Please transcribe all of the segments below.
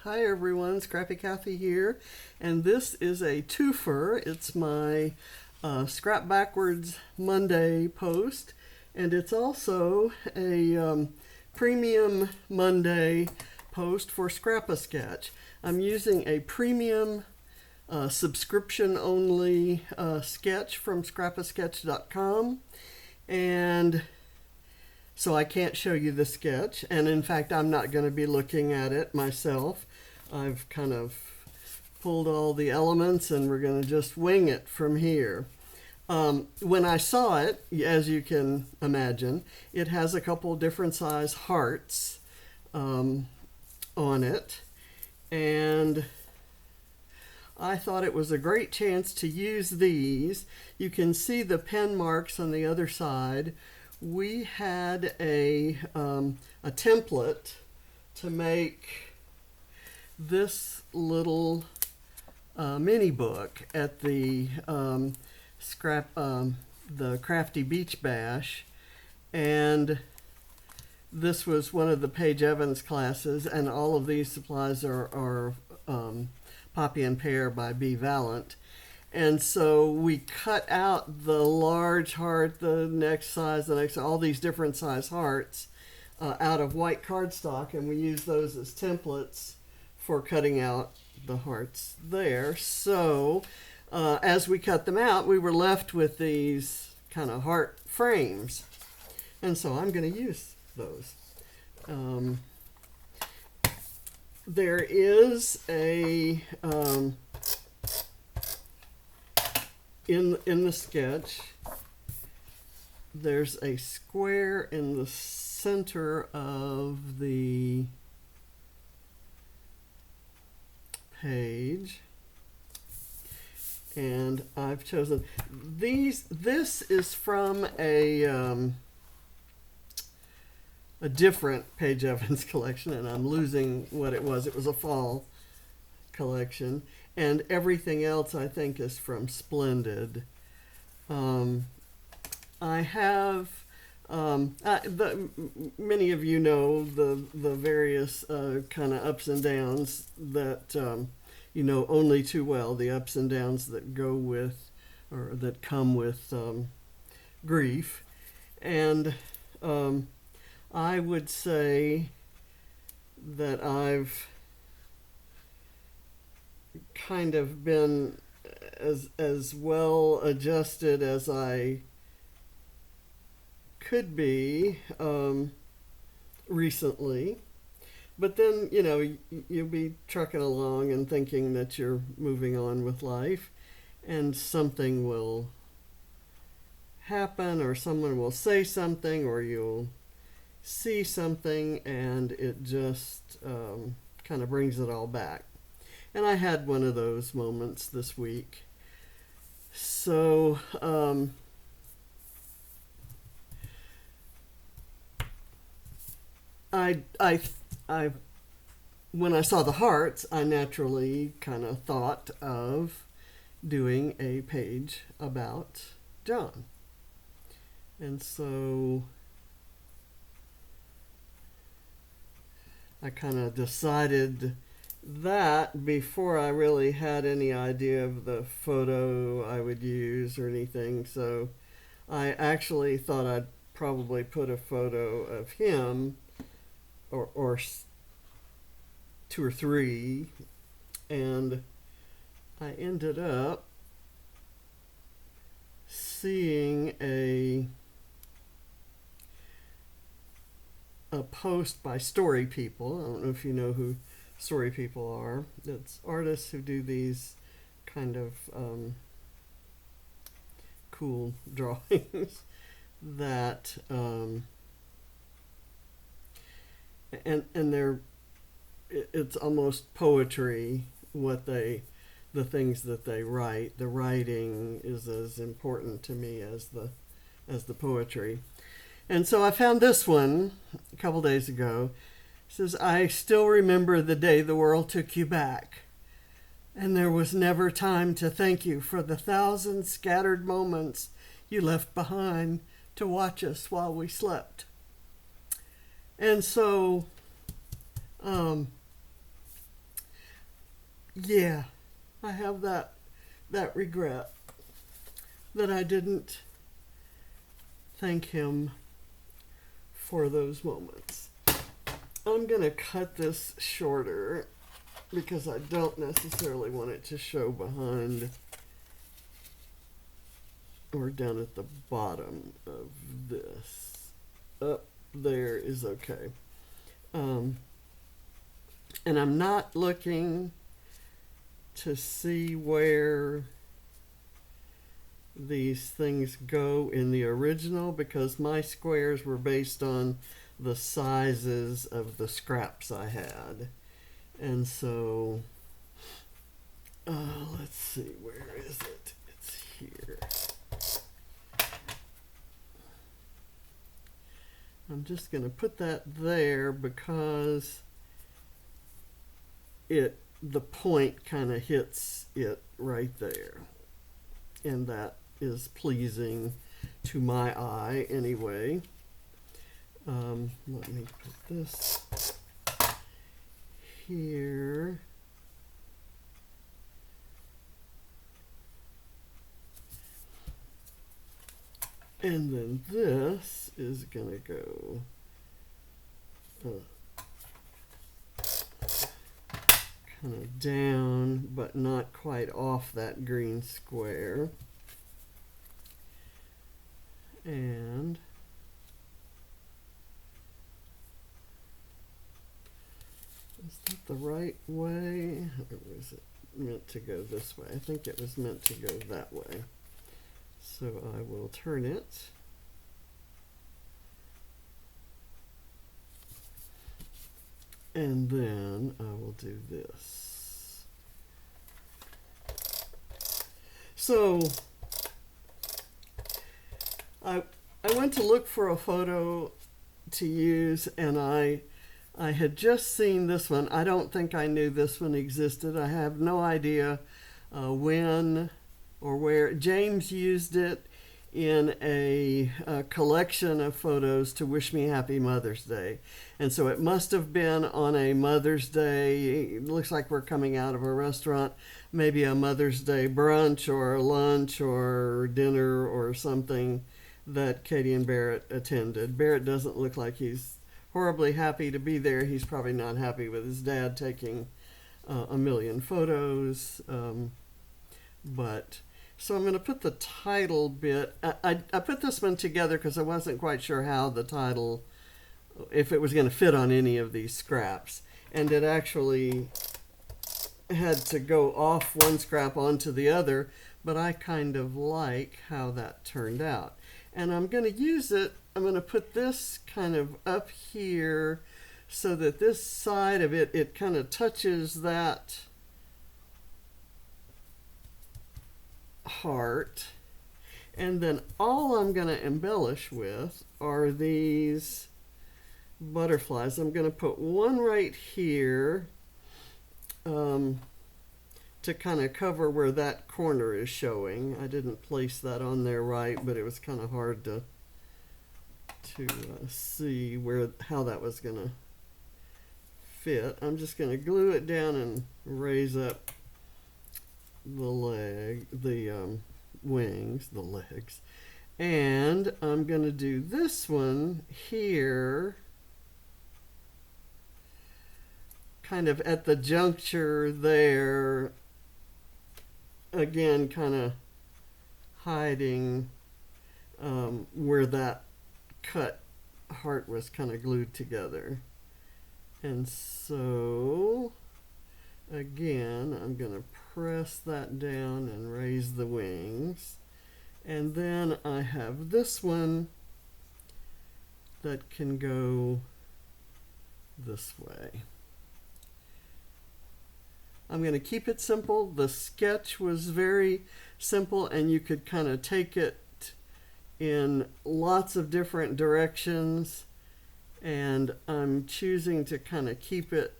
Hi everyone, Scrappy Kathy here, and this is a twofer. It's my Scrap Backwards Monday post, and it's also a premium Monday post for Scrap-A-Sketch. I'm using a premium subscription only sketch from scrapasketch.com, and so I can't show you the sketch, and in fact I'm not going to be looking at it myself. I've kind of pulled all the elements and we're going to just wing it from here. When I saw it, as you can imagine, it has a couple different size hearts on it, and I thought it was a great chance to use these. You can see the pen marks on the other side. We had a template to make this little mini book at the the Crafty Beach Bash, and this was one of the Paige Evans classes, and all of these supplies are Poppy and Pear by B. Valent. And so we cut out the large heart, the next size, all these different size hearts out of white cardstock, and we use those as templates for cutting out the hearts there. So as we cut them out, we were left with these kind of heart frames. And so I'm going to use those. There is a... in the sketch, there's a square in the center of the page, and I've chosen these. This is from a different Paige Evans collection, and I'm losing what it was. It was a fall collection, and everything else I think is from Splendid. I have many of you know the various kind of ups and downs that you know only too well, the ups and downs that go with or that come with grief. And I would say that I've kind of been as well adjusted as I could be recently, but then you know you'll be trucking along and thinking that you're moving on with life, and something will happen, or someone will say something, or you'll see something, and it just kind of brings it all back. And I had one of those moments this week. So, when I saw the hearts, I naturally kind of thought of doing a page about John. And so I kind of decided that before I really had any idea of the photo I would use or anything. So I actually thought I'd probably put a photo of him or two or three, and I ended up seeing a post by Story People. I don't know if you know who Story People are. It's artists who do these kind of cool drawings that and they're it's almost poetry what the things that they write. The writing is as important to me as the poetry. And so I found this one a couple days ago. It says, "I still remember the day the world took you back, and there was never time to thank you for the 1,000 scattered moments you left behind to watch us while we slept." And so yeah, I have that regret that I didn't thank him for those moments. I'm gonna cut this shorter because I don't necessarily want it to show behind or down at the bottom of this. Up there is okay. And I'm not looking to see where these things go in the original because my squares were based on the sizes of the scraps I had. And so, let's see, where is it? It's here. I'm just going to put that there because the point kind of hits it right there. And that is pleasing to my eye anyway. Let me put this here. And then this is going to go kind of down, but not quite off that green square. And is that the right way? Or was it meant to go this way? I think it was meant to go that way. So I will turn it. And then I will do this. So I went to look for a photo to use, and I had just seen this one. I don't think I knew this one existed. I have no idea when or where. James used it in a collection of photos to wish me happy Mother's Day. And so it must have been on a Mother's Day. It looks like we're coming out of a restaurant, maybe a Mother's Day brunch or lunch or dinner or something that Katie and Barrett attended. Barrett doesn't look like he's horribly happy to be there. He's probably not happy with his dad taking a million photos. But so I'm going to put the title bit. I put this one together because I wasn't quite sure how the title, if it was going to fit on any of these scraps. And it actually had to go off one scrap onto the other, but I kind of like how that turned out. And I'm going to use it, I'm going to put this kind of up here so that this side of it, it kind of touches that heart. And then all I'm going to embellish with are these butterflies. I'm going to put one right here to kind of cover where that corner is showing. I didn't place that on there right, but it was kind of hard to see how that was going to fit. I'm just going to glue it down and raise up the wings, the legs. And I'm going to do this one here, kind of at the juncture there, again, kind of hiding where that cut heart was kind of glued together. And so, again, I'm going to press that down and raise the wings. And then I have this one that can go this way. I'm going to keep it simple. The sketch was very simple, and you could kind of take it in lots of different directions. And I'm choosing to kind of keep it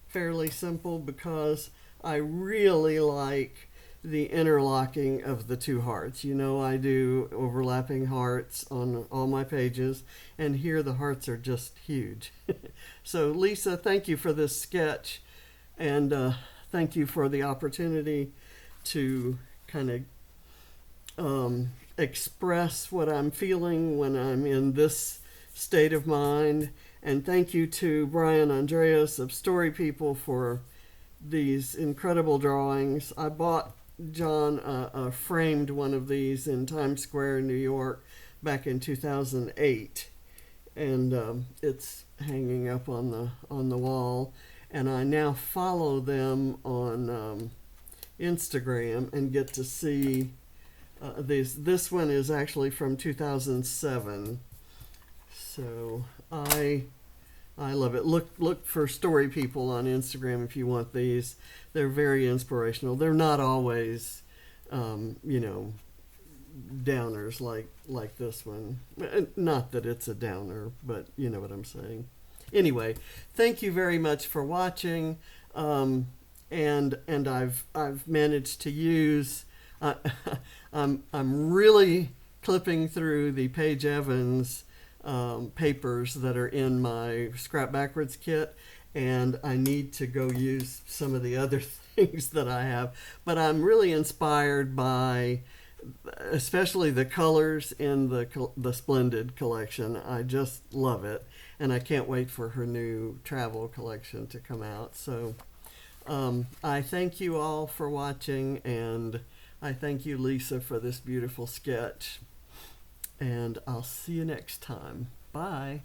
fairly simple because I really like the interlocking of the two hearts. You know, I do overlapping hearts on all my pages, and here the hearts are just huge. So Lisa, thank you for this sketch. And thank you for the opportunity to kind of express what I'm feeling when I'm in this state of mind. And thank you to Brian Andreas of Story People for these incredible drawings. I bought John a framed one of these in Times Square, New York, back in 2008, and it's hanging up on the wall. And I now follow them on Instagram and get to see these. This one is actually from 2007, so I love it. Look for Story People on Instagram if you want these. They're very inspirational. They're not always, you know, downers like this one. Not that it's a downer, but you know what I'm saying. Anyway, thank you very much for watching. And I've managed to use. I'm really clipping through the Paige Evans papers that are in my Scrap Backwards kit, and I need to go use some of the other things that I have. But I'm really inspired by, especially the colors in the Splendid collection. I just love it, and I can't wait for her new travel collection to come out. So I thank you all for watching, and I thank you, Lisa, for this beautiful sketch. And I'll see you next time. Bye.